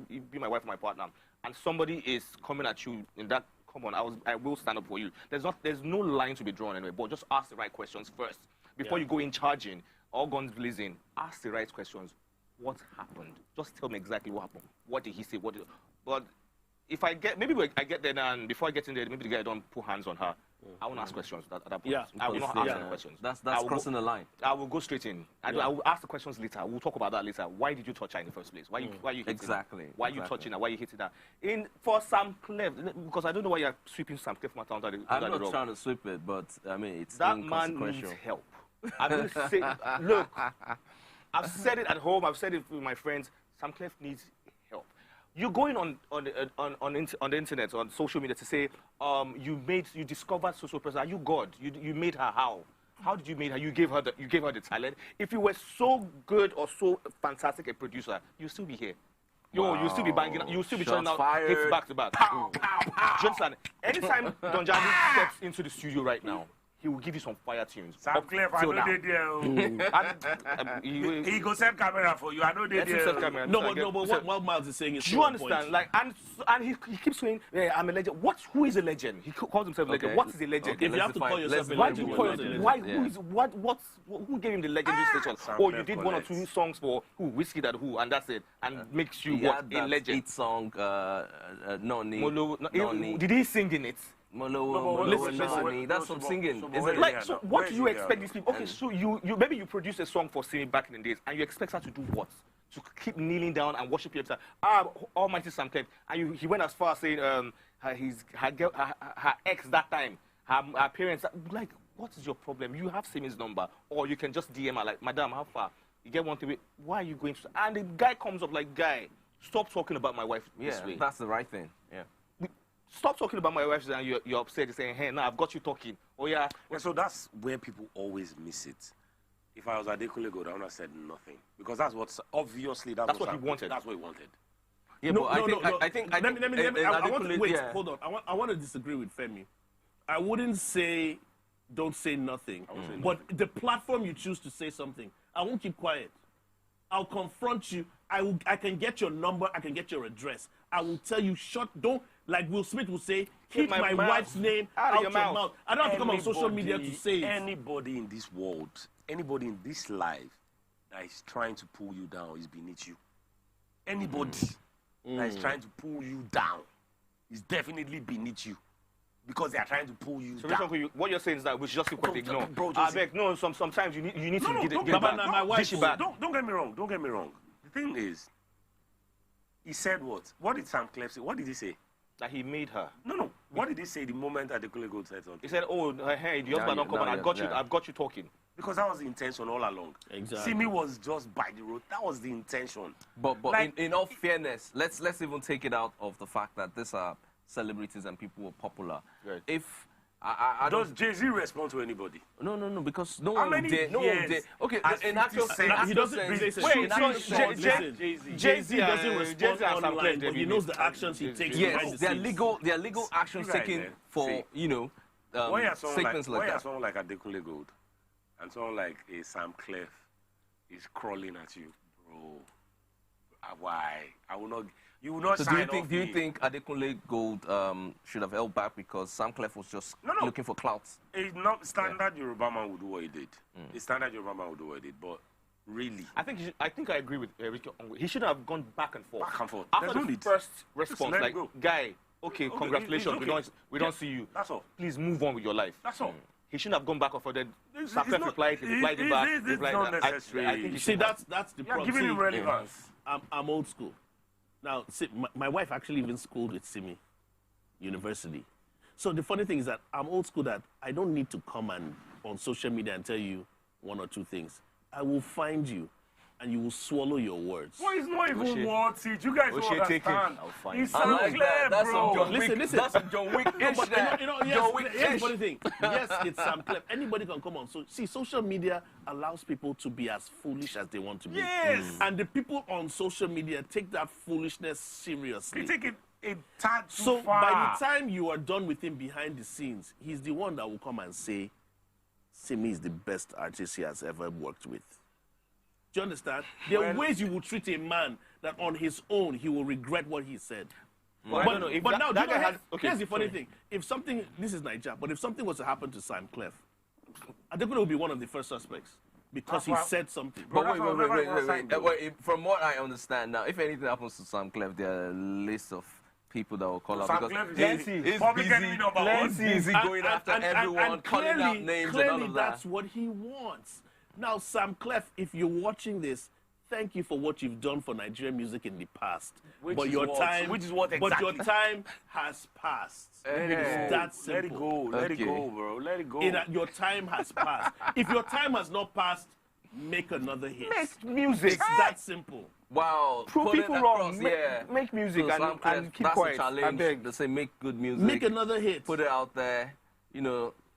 be my wife or my partner, and somebody is coming at you in that. Come on, I will stand up for you. There's no line to be drawn anyway, but just ask the right questions first. Before you go in charging, all guns blazing, ask the right questions. What happened? Just tell me exactly what happened. What did he say? But if I get there now, and before I get in there, maybe the guy don't put hands on her. I won't ask questions at that point. Yeah, I will not ask any questions. That's crossing the line. I will go straight in. I will ask the questions later. We'll talk about that later. Why did you touch her in the first place? Why you hitting her? Why are you touching her? Why are you hitting her? For Sam Clef, because I don't know why you're sweeping Sam Clef matter under the I'm not trying to sweep it, but I mean it's that man needs help. I'm going to say, look, I've said it at home. I've said it with my friends. Sam Clef needs help. You're going on the internet, on social media to say you discovered social person. Are you God? You made her how? How did you make her? You gave her the talent. If you were so good or so fantastic a producer, you'd still be here. You'll still be banging. You'll still be turning out hits back to back. Pow, pow, pow. Do you understand? Anytime Don Jazzy steps into the studio right now, he will give you some fire tunes. Sam Clef, I know they there. He go set camera for you. I know they there. No, but what Miles is saying is. Do you understand? Like, and he keeps saying, yeah, I'm a legend. Who is a legend? He calls himself a legend. What is a legend? Okay, if you have to call yourself a legend, why? Who gave him the legendary status? Oh, you did one or two songs for who? Whiskey that who, and that's it, and makes you what a legend. 8-song, Noni. Did he sing in it? Listen, that's some singing. Like, so what do you expect these people? Okay, so maybe you produce a song for Simi back in the days, and you expect her to do what? To keep kneeling down and worship your Almighty Sam Clef. And he went as far as saying her ex that time, her parents. Like, what is your problem? You have Simi's number, or you can just DM her like, Madam, how far? You get one thing. Why are you going to? And the guy comes up like, guy, stop talking about my wife this way. That's the right thing. Yeah. Stop talking about my wife and you're upset. You're saying, hey, now I've got you talking. Oh, yeah. So that's where people always miss it. If I was Adekunle Gold, I would have said nothing. Because that's what, obviously, that's what he wanted. That's what he wanted. Yeah, no, but I think... Hold on. I want to disagree with Femi. I wouldn't say, don't say nothing. But the platform you choose to say something, I won't keep quiet. I'll confront you. I can get your number. I can get your address. I will tell you, don't... Like Will Smith will say, keep my wife's name out your mouth. I don't have to come on social media to say it. Anybody in this world, anybody in this life that is trying to pull you down is beneath you. Anybody that is trying to pull you down is definitely beneath you. Because they are trying to pull you down. What you're saying is that we should just keep quiet, ignore. I beg, no, sometimes you need to get back. My wife, don't get me wrong. Don't get me wrong. The thing is, he said what? What did Sam Clef say? What did he say? That he made her. No. What did he say the moment Adekunle Gold said something? He said, "Oh, hey, the husband don't come and I've got you talking." Because that was the intention all along. Exactly. Simi was just by the road. That was the intention. But like, in all fairness, let's even take it out of the fact that these are celebrities and people who are popular. Right. If does Jay-Z respond to anybody? No, because no one did. Okay, in actual sense, he doesn't. Jay-Z doesn't respond online, but he knows the actions he takes. Yes, there are legal actions taken for statements like that. Why someone like Adekunle Gold and someone like a Sam Clef is crawling at you, bro? Why? I will not. You will not sign off. Do you think Adekunle Gold should have held back because Sam Clef was just looking for clouts? It's not standard Yoruba man would do what he did. A standard Yoruba man would do what he did, but really, I think I agree with Ricky. He should have gone back and forth. After the first response, like, guy, okay, congratulations, we don't see you. That's all. Please move on with your life. That's all. He shouldn't have gone back and forth. Then Sam Clef replied him back. It's not necessary. I think that's the problem. Giving him relevance. I'm old school. Now, see, my wife actually even schooled with Simi University. So the funny thing is that I'm old school that I don't need to come on social media and tell you, one or two things, I will find you. And you will swallow your words. Well, it's not even worth it. You guys don't understand. It's like clear, that's bro. John Wick. Listen. That's a John Wick. Yes, here's the funny thing. Yes, it's Sam Clef. Anybody can come on. So, see, social media allows people to be as foolish as they want to be. Yes. And the people on social media take that foolishness seriously. They take it a tad too so far. by the time you are done with him behind the scenes, he's the one that will come and say, Simi is the best artist he has ever worked with. Do you understand? There are ways you will treat a man that on his own he will regret what he said. Well, Here's the funny thing. If something, this is Nigeria, but if something was to happen to Sam Clef, I think it would be one of the first suspects because he said something. But wait. From what I understand now, if anything happens to Sam Clef, there are a list of people that will call out because he's busy going after everyone, calling out names and all of that. That's what he wants. Now, Sam Clef, if you're watching this, thank you for what you've done for Nigerian music in the past. But your time has passed. It's that simple. Let it go, bro. Let it go. Your time has passed. If your time has not passed, make another hit. Make music. It's that simple. Wow. Prove people wrong. Make music and keep quiet. That's the challenge. They say make good music. Make another hit. Put it out there.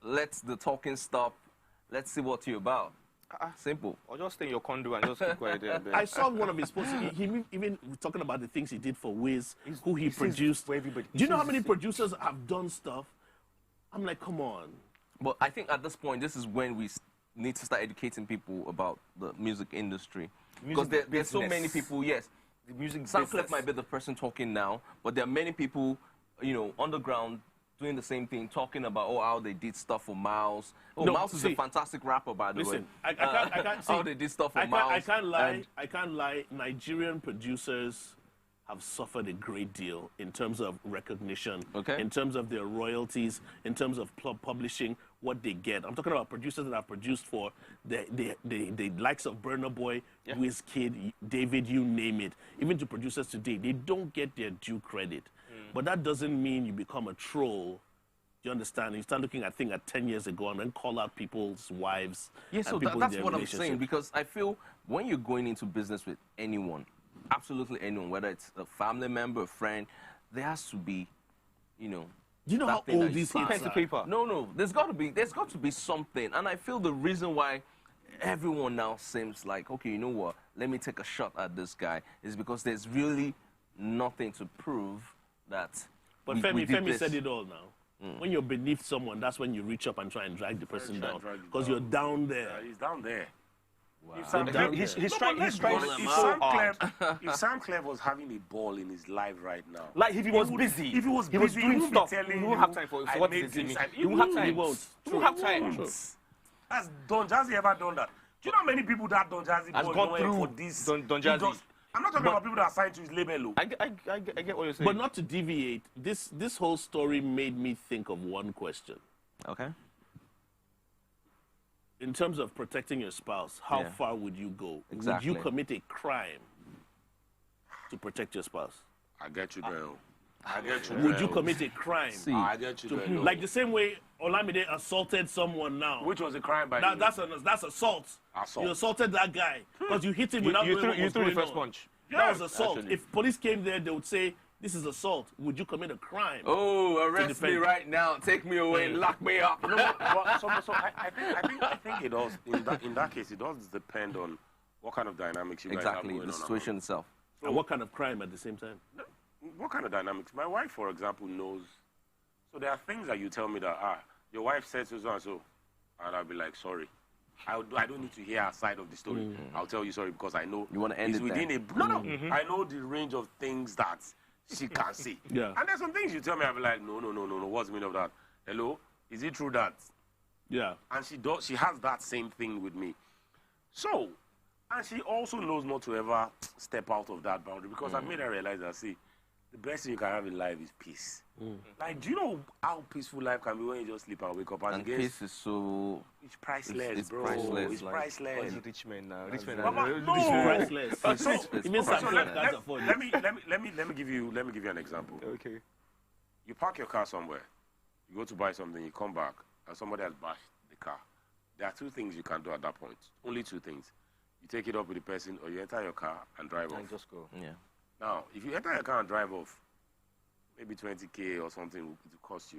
Let the talking stop. Let's see what you're about. Simple. Or just stay in your condo and just keep quiet there. I saw one of his posts. He even talking about the things he did for Wiz, who he produced. For everybody. Do you know how many producers have done stuff? I'm like, come on. But I think at this point, this is when we need to start educating people about the music industry. Because there's so many people, yes. The music Sam Clef might be the person talking now, but there are many people, underground, doing the same thing, talking about how they did stuff for Miles. Miles is a fantastic rapper, by the way. I can't see how they did stuff for Miles. I can't lie. Nigerian producers have suffered a great deal in terms of recognition, in terms of their royalties, in terms of publishing, what they get. I'm talking about producers that have produced for the likes of Burna Boy, Wizkid, David, you name it. Even to producers today, they don't get their due credit. But that doesn't mean you become a troll. Do you understand? You start looking at things at 10 years ago and then call out people's wives. Yes, so that's what I'm saying, because I feel when you're going into business with anyone, absolutely anyone, whether it's a family member, a friend, there has to be, Do you know how old these hits are? No. There's got to be something. And I feel the reason why everyone now seems like, okay, you know what, let me take a shot at this guy, is because there's really nothing to prove that. But Femi said it all now. When you're beneath someone, that's when you reach up and try and drag the person down. Because you're down there. Yeah, he's down there. Wow. If Sam Clef was having a ball in his life right now, like if he was busy, he was doing stuff, he won't have time for what he's doing. He won't have time. He won't have time. Has Don Jazzy ever done that? Do you know how many people that Don Jazzy has gone through for this? Don Jazzy. I'm not talking about people that are signed to his label. I get what you're saying. But not to deviate, this whole story made me think of one question. Okay. In terms of protecting your spouse, how far would you go? Exactly. Would you commit a crime to protect your spouse? I get you there. Would you commit a crime? I get you there. Like the same way Olamide assaulted someone now. Which was a crime by you? That's assault. You assaulted that guy because you hit him without knowing what was going on. You threw the first punch. That was assault. Actually. If police came there, they would say, this is assault. Would you commit a crime? Oh, arrest me right now. Take me away. Lock me up. No, I think it does. In that case, it does depend on what kind of dynamics you guys have going on. The situation itself. So, and what kind of crime at the same time? What kind of dynamics? My wife, for example, knows. So there are things that you tell me that, your wife said so and so, and I'll be like, sorry. I don't need to hear her side of the story. I'll tell you sorry because I know you want to end it within I know the range of things that she can see. And there's some things you tell me, I'll be like, no. What's the meaning of that? Hello? Is it true that? Yeah. And she has that same thing with me. So, and she also knows not to ever step out of that boundary because I made her realize that, see, the best thing you can have in life is peace. Like, do you know how peaceful life can be when you just sleep and wake up? And peace is so... It's priceless, it's bro. Priceless. It's priceless. Rich men now. Rich men are priceless. It means let me give you an example. Okay. You park your car somewhere. You go to buy something. You come back, and somebody has bashed the car. there are two things you can do at that point. Only two things. You take it up with the person, or you enter your car and drive off. And just go. Yeah. Now, if you enter your car and drive off, maybe 20K or something it will cost you.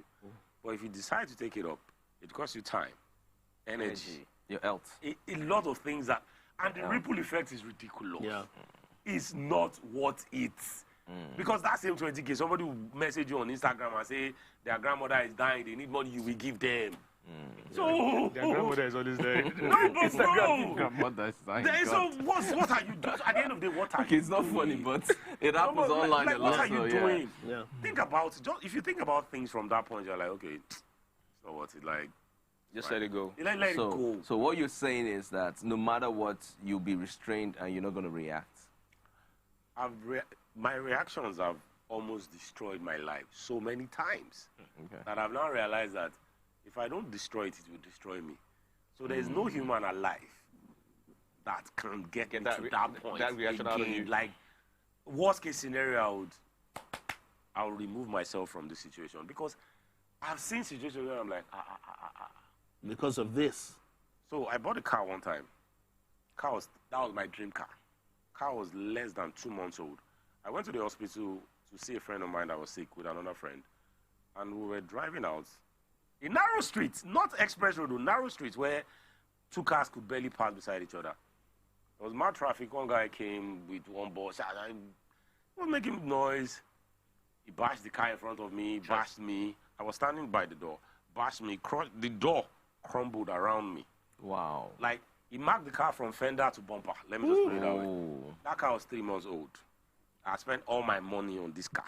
But if you decide to take it up, it costs you time, energy, your health. A lot of things that, and the ripple effect is ridiculous. Yeah. It's not what it's. Because that same 20K, somebody will message you on Instagram and say their grandmother is dying, they need money, you will give them. So their grandmother is always there. No, but no. Grandmother is dying. So what are you doing? At the end of the day, what are Okay, you it's not doing? funny, but it happens online a lot. What are you doing? Yeah. Think about if you think about things from that point, you're like, okay, it's not what it like. Just let it go. Let it go. So what you're saying is that no matter what, you'll be restrained and you're not going to react. My reactions have almost destroyed my life so many times that I've now realized that if I don't destroy it, it will destroy me. So there's no human alive that can get me to that point. That reaction out of you. Like, worst case scenario, I would remove myself from the situation, because I've seen situations where I'm like, Because of this. So I bought a car one time. That was my dream car. Car was less than 2 months old. I went to the hospital to see a friend of mine that was sick with another friend. And we were driving out in narrow streets, not express road, narrow streets where two cars could barely pass beside each other. There was mad traffic. One guy came with one bus. I was making noise. He bashed the car in front of me, bashed me. I was standing by the door. Bashed me. The door crumbled around me. Wow. Like, he marked the car from fender to bumper. Let me just put it that way. That car was 3 months old. I spent all my money on this car.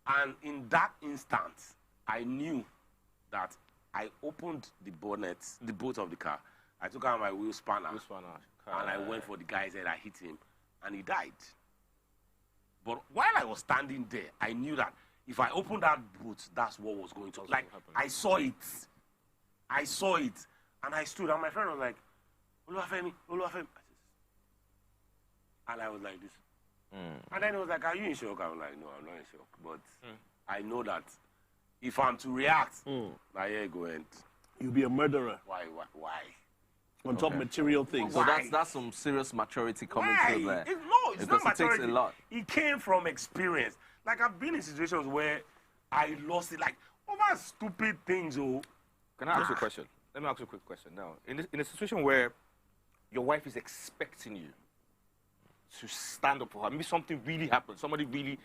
And in that instant, I knew that I opened the bonnet, the boot of the car. I took out my wheel spanner. And I went for the guy's head. I hit him, and he died. But while I was standing there, I knew that if I opened that boot, that's what was going to happen. Like, I saw it. I saw it. And I stood, and my friend was like, Oluwafemi, Oluwafemi. And I was like this. And then he was like, are you in shock? I was like, no, I'm not in shock. But I know that if I'm to react, now here you go. And you'll be a murderer. Why? On top material things. So that's some serious maturity coming through there. It's not maturity. It takes a lot. It came from experience. Like, I've been in situations where I lost it, like, over stupid things. Oh. Can I ask you a question? Let me ask you a quick question now. In a situation where your wife is expecting you to stand up for her, maybe something really happened, somebody really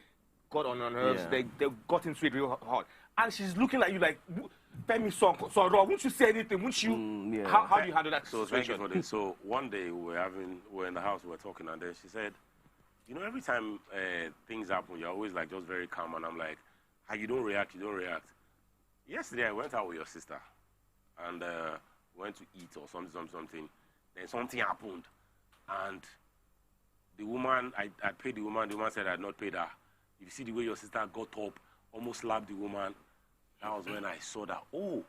got on her nerves, they got into it real hard, and she's looking at you like, Femi, so won't you say anything? Won't you? How do you handle that situation? Thank you for this. So one day we were in the house, we were talking, and then she said, you know, every time things happen, you're always like just very calm, and I'm like, you don't react. Yesterday I went out with your sister, and went to eat or something. Then something happened, and the woman, I paid the woman said I had not paid her. If you see the way your sister got up, almost slapped the woman, that was when I saw that, oh,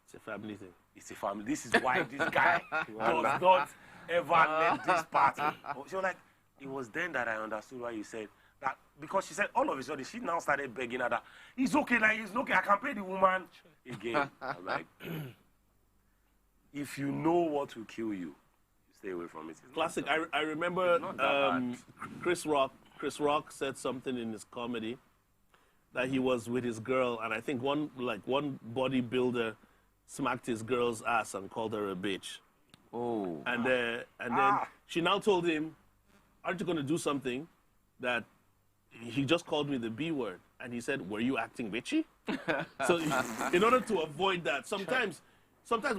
it's a family thing. It's a family. This is why this guy does not ever let this party. She was like, it was then that I understood why you said that, because she said all of a sudden, she now started begging her that, it's okay, I can pay the woman again. I'm like, if you know what will kill you, stay away from it. Classic. I remember Chris Rock said something in his comedy that he was with his girl, and I think one bodybuilder smacked his girl's ass and called her a bitch. Oh. And then she now told him, aren't you going to do something that he just called me the B word? And he said, were you acting bitchy? So in order to avoid that, sometimes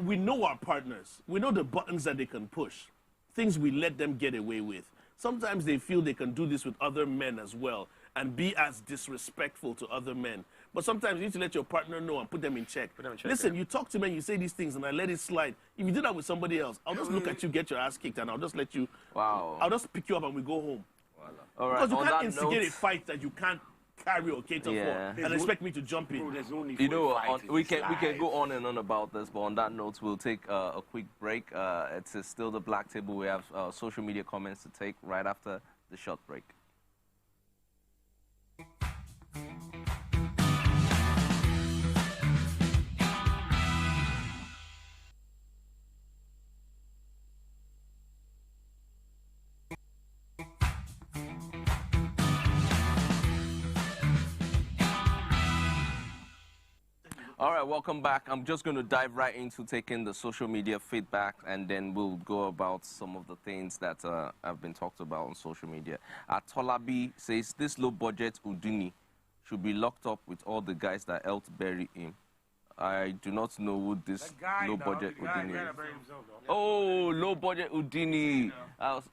we know our partners. We know the buttons that they can push, things we let them get away with. Sometimes they feel they can do this with other men as well and be as disrespectful to other men. But sometimes you need to let your partner know and put them in check. Listen, you talk to me and you say these things and I let it slide. If you do that with somebody else, I'll just look at you, get your ass kicked, and I'll just let you... Wow. I'll just pick you up and we go home. All right, because you can't instigate a fight that you can't carry or cater for and expect me to jump in. You know, we can go on and on about this, but on that note, we'll take a quick break. It's still the Black Table. We have social media comments to take right after the short break. All right, welcome back. I'm just going to dive right into taking the social media feedback, and then we'll go about some of the things that have been talked about on social media. Tolabi says, this low-budget Udini should be locked up with all the guys that helped bury him. I do not know who this low-budget Udini is. Oh, low-budget Udini. I was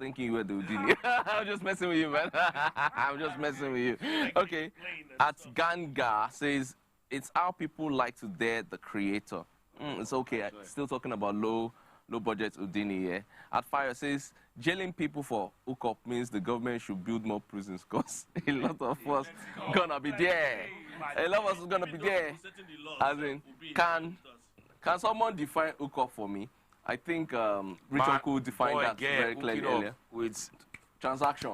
thinking you were the Udini. I'm just messing with you, man. I'm just messing with you. Okay. At Ganga says, it's how people like to dare the creator. It's okay. Still talking about low budget Udini here. At Fire says, jailing people for hookup means the government should build more prisons because a lot of us gonna be there. A lot of us is gonna be there. As in, can someone define hookup for me? I think Rich Uncle defined that very clearly earlier. With transaction.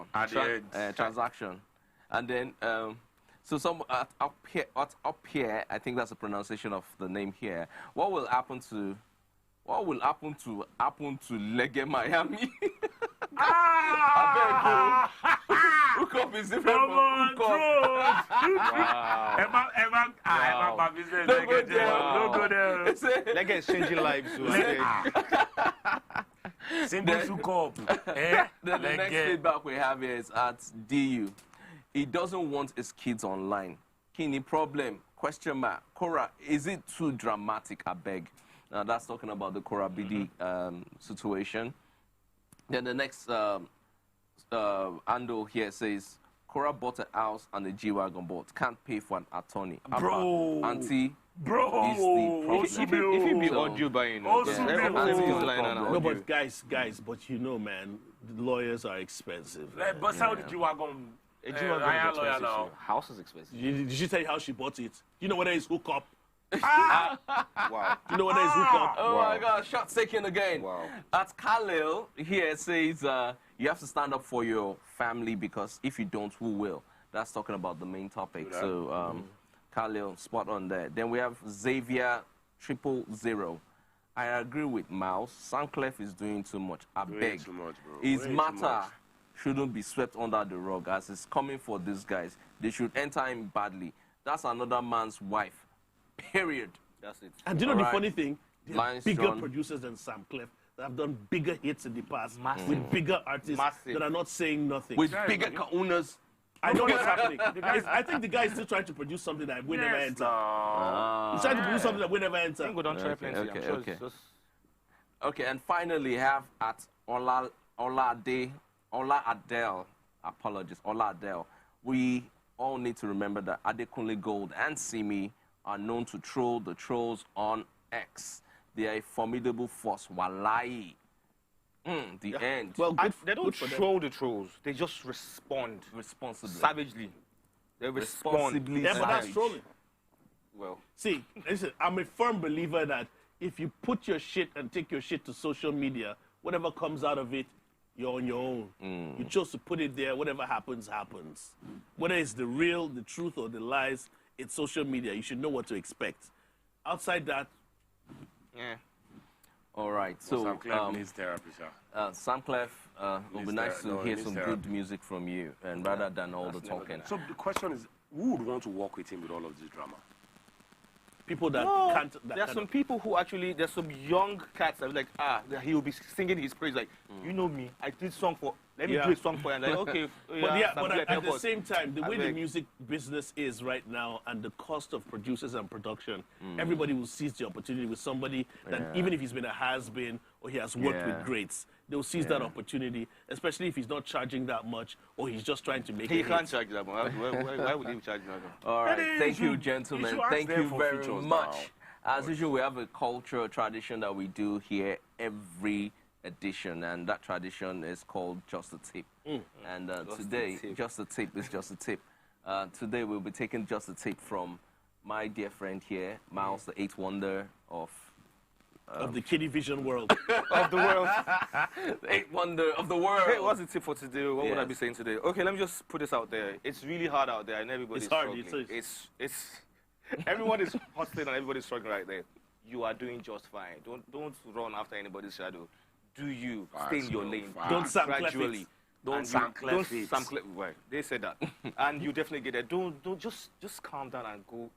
Transaction. And then, so some up here, I think that's the pronunciation of the name here. What will happen to Lege Miami? Hookup is different from hookup. Don't go there. Lege is changing lives. Simple hookup. Then the next feedback we have here is at DU. He doesn't want his kids online. Kini problem? Question mark. Kora, is it too dramatic? I beg. Now that's talking about the Kora Obidi situation. Then the next Ando here says, Kora bought a house and a G-Wagon boat. Can't pay for an attorney. Bro. Auntie. Bro. Is the problem. If you be audio buying, no, but guys, but you know, man, the lawyers are expensive. But how did G-Wagon? House is expensive. Did she tell you how she bought it? You know whether it's hookup? Wow. You know whether it's hookup? Oh my God, shots taken again. Wow. At Khalil here says you have to stand up for your family because if you don't, who will? That's talking about the main topic. So Khalil, spot on there. Then we have Xavier 000. I agree with Miles. Sanclef is doing too much. I beg. Too much, bro. His matter shouldn't be swept under the rug as it's coming for these guys. They should enter him badly. That's another man's wife. Period. That's it. And do you know the funny thing? There are Lions bigger John. Producers than Sam Clef that have done bigger hits in the past Massive. with bigger artists that are not saying nothing. With bigger kaunas. I know what's happening. I think the guy is still trying to produce something that we never enter. He's trying to produce something that we never enter. Go down try plenty. I'm sure it's just... Okay, and finally have at Ola Adele. Apologies, Ola Adele. We all need to remember that Adekunle Gold and Simi are known to troll the trolls on X. They are a formidable force. Wallahi. The end. Well, they don't troll the trolls. They just respond responsibly. Savagely. They respond. Responsibly. Yeah, but that's trolling. Well, see, listen, I'm a firm believer that if you put your shit and take your shit to social media, whatever comes out of it, you're on your own. You chose to put it there. Whatever happens, happens. Whether it's the real, the truth, or the lies, it's social media. You should know what to expect. Outside that, yeah. All right. So Sam Clef needs therapy, sir. Sam Clef, it would be nice to hear some good music from you, and rather than all the talking. So the question is, who would want to work with him with all of this drama? people that can't. There are some people who actually, there's some young cats that are like, he will be singing his praise, like, you know me, I did song for, let me do a song for you. And like, okay. But at the same time, the way the music business is right now and the cost of producers and production, everybody will seize the opportunity with somebody that even if he's been a has-been or he has worked with greats, they'll seize that opportunity, especially if he's not charging that much or he's just trying to make it. He can't charge that much. Why would he charge that? All right. Thank you, gentlemen. Thank you very much. As usual, we have a cultural tradition that we do here every edition, and that tradition is called Just a Tip. And today, Just a Tip is Just a Tip. Today, we'll be taking Just a Tip from my dear friend here, Miles, the eighth wonder of the kiddie vision world. Of the world. The eighth wonder of the world. Hey, what's the tip for today? What would I be saying today? Okay, let me just put this out there. It's really hard out there, and everybody's struggling. It's everyone is hustling and everybody's struggling right there. You are doing just fine. Don't run after anybody's shadow. Do you stay in your lane? Don't gradually. Don't Sam Clef it. Right. They said that. And you definitely get there. Don't just calm down and go.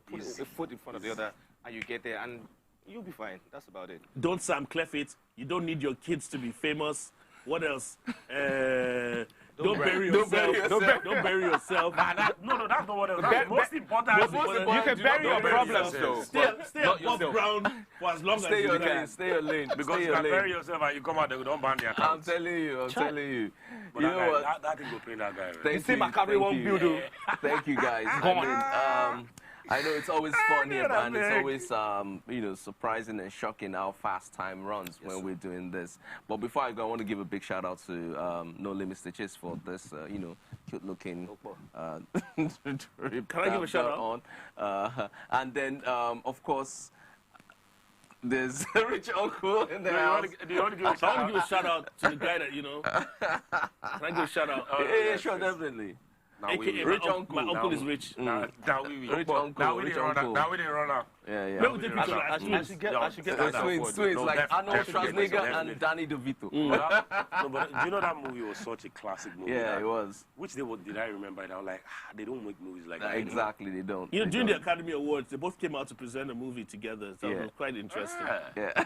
Put a foot in front of the other, and you get there, and you'll be fine. That's about it. Don't Sam Clef it. You don't need your kids to be famous. What else? Don't bury yourself. Don't bury yourself. No, that's not what else. That's most important. You can bury your problems, though. Stay above ground for as long as you can. Stay your lane. Because you can bury yourself and you come out there, don't ban the account. I'm telling you. But you know what? That thing will pain that guy. Thank you, guys. I know it's always fun here, and it's always surprising and shocking how fast time runs when we're doing this. But before I go, I want to give a big shout out to No Limit Stitches for this cute looking Can I give a shout out? And then of course there's Rich Uncle in the house. Do you want to give a shout out? I want to give a shout out to the guy that Can I give a shout out? Yeah, sure, definitely. AKA Rich Uncle. My uncle is rich. Rich Uncle. Now we didn't run out. Yeah. Maybe take picture. I should get that. Twins like Arnold Schwarzenegger and Danny DeVito. But do you know that movie was such a classic movie? Yeah, it was. Which did I remember it? I was like, they don't make movies like that. Exactly, they don't. During the Academy Awards, they both came out to present a movie together. So it was quite interesting. Yeah.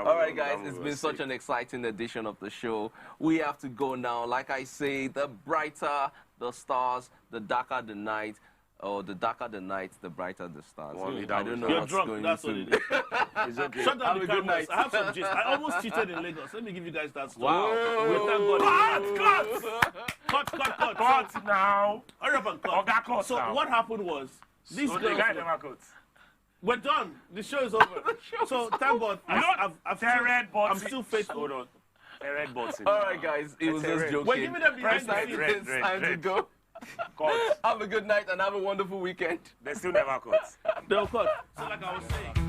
All right, guys, it's been such an exciting edition of the show. We have to go now. Like I say, the brighter the stars, the darker the night, or the darker the night, the brighter the stars. I don't know what's going That's what it is. Okay. Shut down the cameras. I have some gist. I almost cheated in Lagos. Let me give you guys that story. Wow. Cut now. Hurry up and cut. So what happened was, these girls... the guy never cut. We're done. The show is over. So thank God. I'm still faithful. Hold on. Red button. All right, guys. It was just joking. We're giving them behind the scenes. It's time to go. Have a good night and have a wonderful weekend. They still never cut. They'll cut. So like I was saying.